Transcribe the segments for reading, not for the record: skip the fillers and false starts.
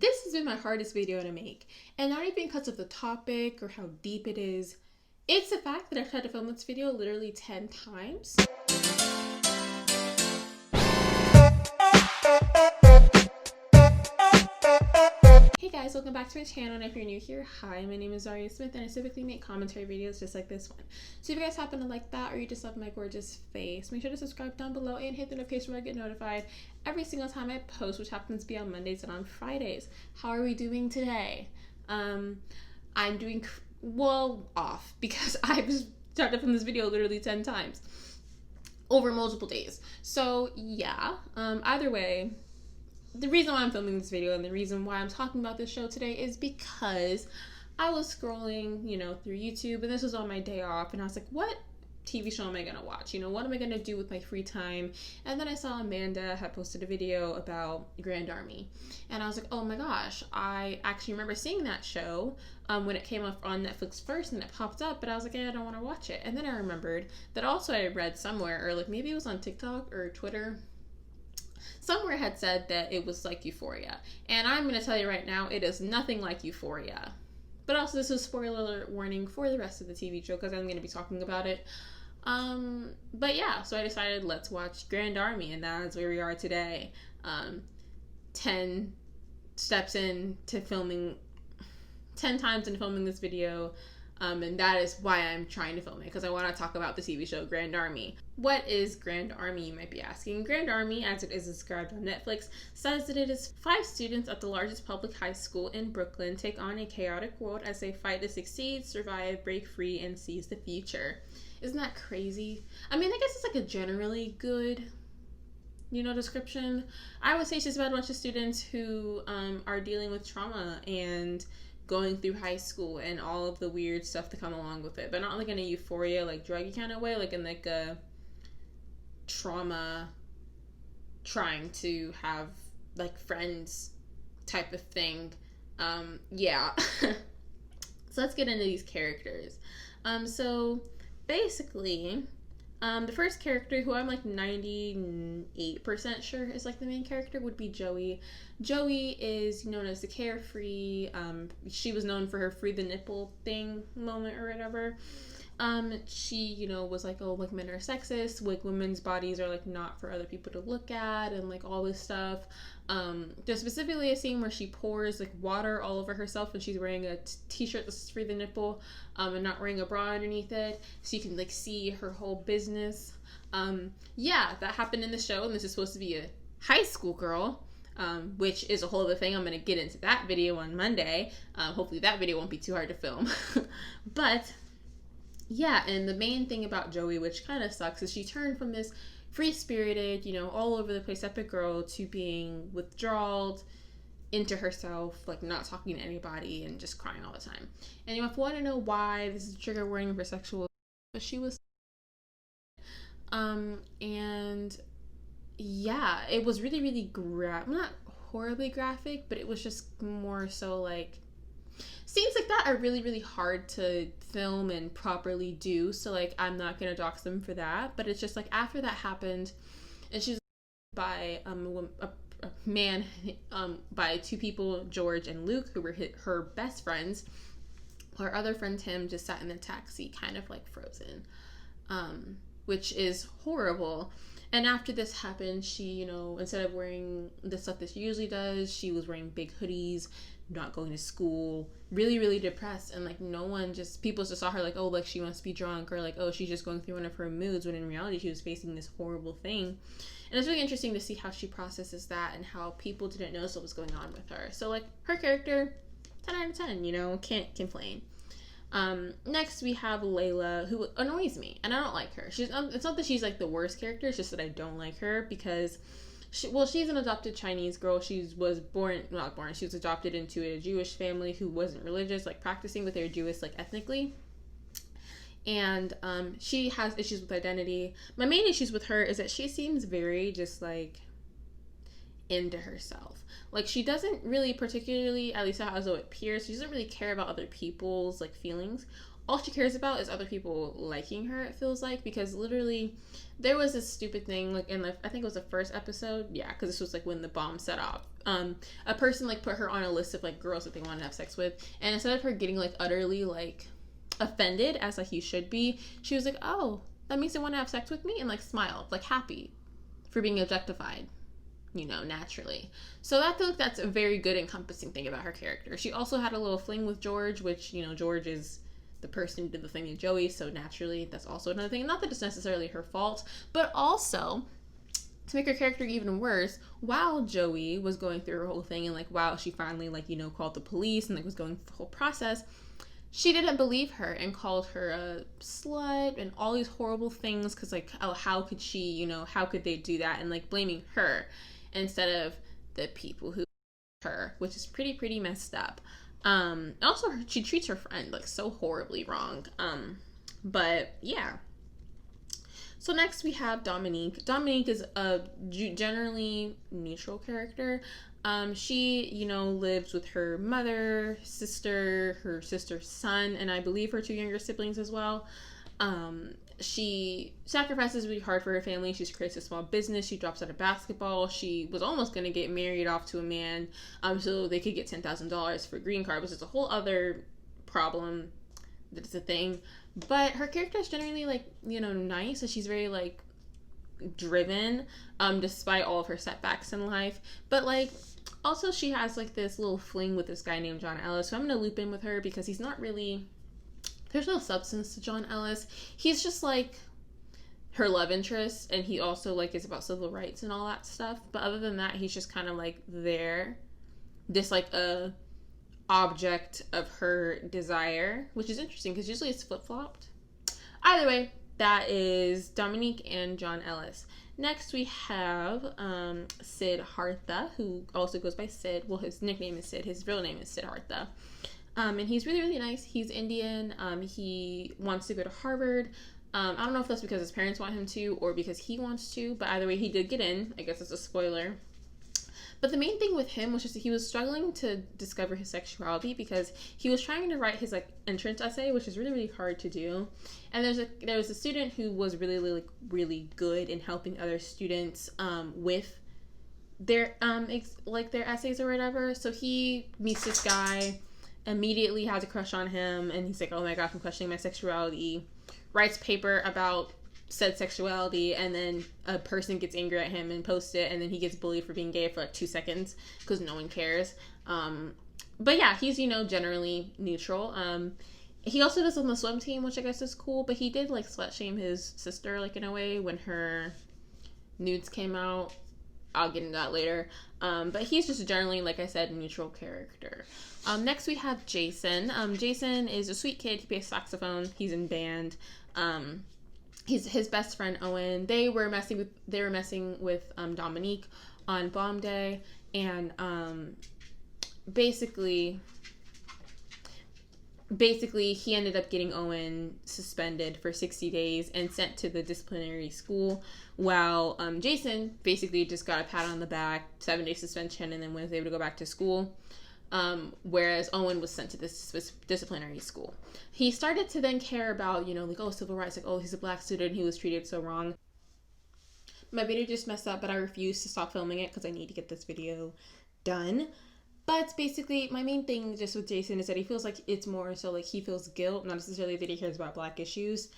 This has been my hardest video to make, and not even because of the topic or how deep it is. It's the fact that I've tried to film this video literally 10 times. Hey guys, welcome back to my channel, and if you're new here, hi, my name is Zhariya Smith, and I typically make commentary videos just like this one. So if you guys happen to like that, or you just love my gorgeous face, make sure to subscribe down below and hit the notification bell to get notified every single time I post, which happens to be on Mondays and on Fridays. How are we doing today? I'm doing, off, because I've started from this video literally 10 times over multiple days. So yeah, either way, the reason why I'm filming this video and the reason why I'm talking about this show today is because I was scrolling, through YouTube, and this was on my day off, and I was like, what TV show am I gonna watch? What am I gonna do with my free time? And then I saw Amanda had posted a video about Grand Army, and I was like, oh my gosh, I actually remember seeing that show when it came up on Netflix first, and it popped up, but I was like, I don't want to watch it. And then I remembered that also I read somewhere, or like maybe it was on TikTok or Twitter, somewhere had said that it was like Euphoria. And I'm going to tell you right now, it is nothing like Euphoria. But also, this is spoiler alert warning for the rest of the TV show, because I'm going to be talking about it. But yeah, so I decided, let's watch Grand Army, and that's where we are today. 10 steps into filming, 10 times into filming this video. And that is why I'm trying to film it, because I want to talk about the TV show Grand Army. What is Grand Army, you might be asking? Grand Army, as it is described on Netflix, says that it is 5 students at the largest public high school in Brooklyn take on a chaotic world as they fight to succeed, survive, break free, and seize the future. Isn't that crazy? I mean, I guess it's like a generally good, description. I would say it's just about a bunch of students who are dealing with trauma and going through high school and all of the weird stuff to come along with it, but not like in a Euphoria, like druggy kind of way, like in like a trauma trying to have like friends type of thing. Yeah. So let's get into these characters. So basically, the first character, who I'm like 98% sure is like the main character, would be Joey. Joey is known as the carefree. She was known for her free the nipple thing moment or whatever. She, was like, oh, like men are sexist, like women's bodies are like not for other people to look at, and like all this stuff. There's specifically a scene where she pours like water all over herself, and she's wearing a t-shirt that's free the nipple, and not wearing a bra underneath it, so you can like see her whole business. Yeah, that happened in the show, and this is supposed to be a high school girl, which is a whole other thing. I'm going to get into that video on Monday. Hopefully that video won't be too hard to film. But yeah, and the main thing about Joey, which kind of sucks, is she turned from this free-spirited, all over the place epic girl to being withdrawed into herself, like not talking to anybody and just crying all the time. And if you want to know why this is a trigger warning for sexual, but she was, and yeah, it was really, really not horribly graphic, but it was just more so like, scenes like that are really, really hard to film and properly do, so like I'm not gonna dox them for that. But it's just like after that happened, and she's by a man, by 2 people, George and Luke, who were her best friends. Her other friend Tim just sat in the taxi, kind of like frozen, which is horrible. And after this happened, she, instead of wearing the stuff that she usually does, she was wearing big hoodies, not going to school, really, really depressed. And like people just saw her like, oh, like she must be drunk, or like, oh, she's just going through one of her moods, when in reality she was facing this horrible thing. And it's really interesting to see how she processes that and how people didn't notice what was going on with her. So like her character, 10 out of 10, can't complain. Next we have Layla, who annoys me, and I don't like her. It's not that she's like the worst character, it's just that I don't like her because she's an adopted Chinese girl. She was she was adopted into a Jewish family who wasn't religious, like practicing, but they were Jewish, like ethnically. And she has issues with identity. My main issues with her is that she seems very just like into herself. Like she doesn't really particularly, at least as though it appears, she doesn't really care about other people's like feelings. all she cares about is other people liking her, it feels like, because literally there was this stupid thing like in I think it was the first episode, yeah, because this was like when the bomb set off. A person like put her on a list of like girls that they wanted to have sex with, and instead of her getting like utterly like offended as like you should be, she was like, oh, that means they want to have sex with me, and like smiled, like happy for being objectified, you know, naturally. So I feel like that's a very good encompassing thing about her character. She also had a little fling with George, which, you know, George is the person who did the thing to Joey, so naturally that's also another thing. Not that it's necessarily her fault, but also to make her character even worse, while Joey was going through her whole thing and like while she finally like, you know, called the police and like was going through the whole process, she didn't believe her and called her a slut and all these horrible things because like, oh, how could she, you know, how could they do that, and like blaming her instead of the people who her, which is pretty messed up. Also she treats her friend like so horribly wrong. But yeah. So next we have Dominique. Dominique is a generally neutral character. She, you know, lives with her mother, sister, her sister's son, and I believe her two younger siblings as well. She sacrifices really hard for her family. She creates a small business. She drops out of basketball. She was almost going to get married off to a man so they could get $10,000 for a green card, which is a whole other problem that's a thing. But her character is generally like, you know, nice, and she's very like driven despite all of her setbacks in life. But like also she has like this little fling with this guy named John Ellis, so I'm gonna loop in with her because he's not really, there's no substance to John Ellis. He's just like her love interest, and he also like is about civil rights and all that stuff, but other than that he's just kind of like there, just like a object of her desire, which is interesting because usually it's flip-flopped. Either way, that is Dominique and John Ellis. Next we have Siddhartha, who also goes by Sid. Well, his nickname is Sid, his real name is Siddhartha. And he's really nice. He's Indian. He wants to go to Harvard. I don't know if that's because his parents want him to or because he wants to, but either way he did get in. I guess it's a spoiler. But the main thing with him was just that he was struggling to discover his sexuality because he was trying to write his like entrance essay, which is really hard to do. And there was a student who was really good in helping other students with their their essays or whatever. So he meets this guy, immediately has a crush on him, and he's like, oh my gosh, I'm questioning my sexuality. Writes paper about said sexuality, and then a person gets angry at him and posts it, and then he gets bullied for being gay for like 2 seconds because no one cares. But yeah, he's, you know, generally neutral. He also does on the swim team, which I guess is cool, but he did like slut shame his sister like in a way when her nudes came out. I'll get into that later. But he's just generally, like I said, neutral character. Next we have Jason. Jason is a sweet kid. He plays saxophone. He's in band. He's his best friend Owen. They were messing with Dominique on Bomb Day, and basically he ended up getting Owen suspended for 60 days and sent to the disciplinary school, while Jason basically just got a pat on the back, 7-day suspension, and then was able to go back to school. Whereas Owen was sent to this disciplinary school. He started to then care about, you know, like, oh, civil rights, like, oh, he's a black student, he was treated so wrong. My video just messed up, but I refuse to stop filming it because I need to get this video done. But basically, my main thing just with Jason is that he feels like it's more so like he feels guilt, not necessarily that he cares about black issues.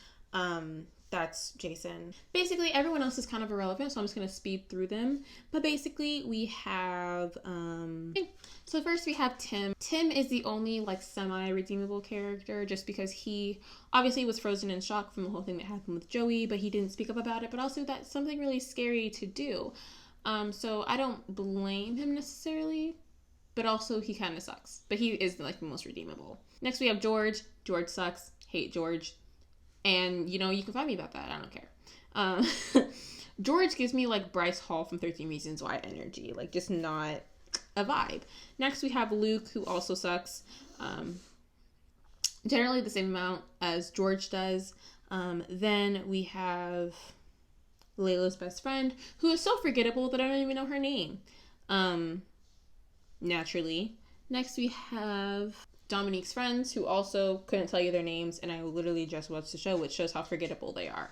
That's Jason. Basically, everyone else is kind of irrelevant, so I'm just going to speed through them. But basically, we have... So first we have Tim. Tim is the only, like, semi-redeemable character, just because he obviously was frozen in shock from the whole thing that happened with Joey, but he didn't speak up about it, but also that's something really scary to do. So I don't blame him necessarily, but also he kind of sucks. But he is, like, the most redeemable. Next we have George. George sucks. Hate George. And, you know, you can find me about that. I don't care. George gives me, like, Bryce Hall from 13 Reasons Why energy. Like, just not a vibe. Next, we have Luke, who also sucks. Generally the same amount as George does. Then we have Layla's best friend, who is so forgettable that I don't even know her name. Naturally. Next, we have Dominique's friends, who also couldn't tell you their names, and I literally just watched the show, which shows how forgettable they are.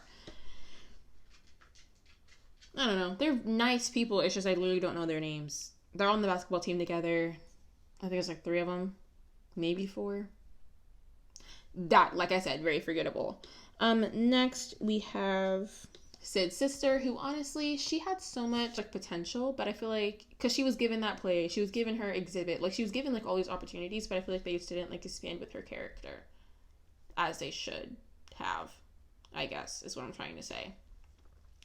I don't know. They're nice people. It's just I literally don't know their names. They're on the basketball team together. I think it's like 3 of them. Maybe 4. That, like I said, very forgettable. Next we have Sid's sister, who honestly, she had so much like potential, but I feel like because she was given that play, she was given her exhibit, like she was given like all these opportunities, but I feel like they just didn't like expand with her character as they should have, I guess is what I'm trying to say.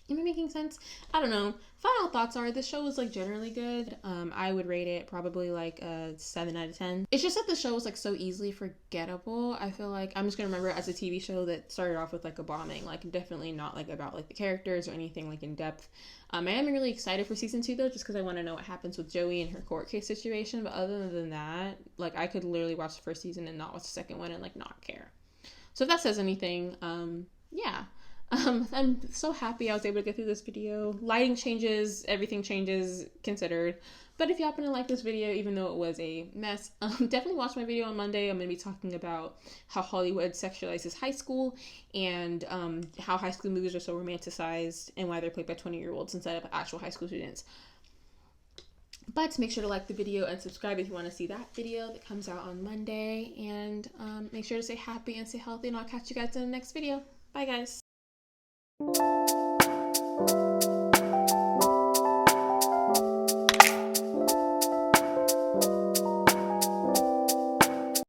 Am I making sense? I don't know. Final thoughts are this show was like generally good. I would rate it probably like a 7 out of 10. It's just that the show was like so easily forgettable. I feel like I'm just gonna remember it as a TV show that started off with like a bombing. Like definitely not like about like the characters or anything like in depth. I am really excited for season 2 though, just because I want to know what happens with Joey and her court case situation. But other than that, like I could literally watch the first season and not watch the second one and like not care. So if that says anything, yeah. I'm so happy I was able to get through this video. Lighting changes, everything changes considered. But if you happen to like this video, even though it was a mess, definitely watch my video on Monday. I'm going to be talking about how Hollywood sexualizes high school and how high school movies are so romanticized and why they're played by 20-year-olds instead of actual high school students. But make sure to like the video and subscribe if you want to see that video that comes out on Monday. And make sure to stay happy and stay healthy, and I'll catch you guys in the next video. Bye, guys.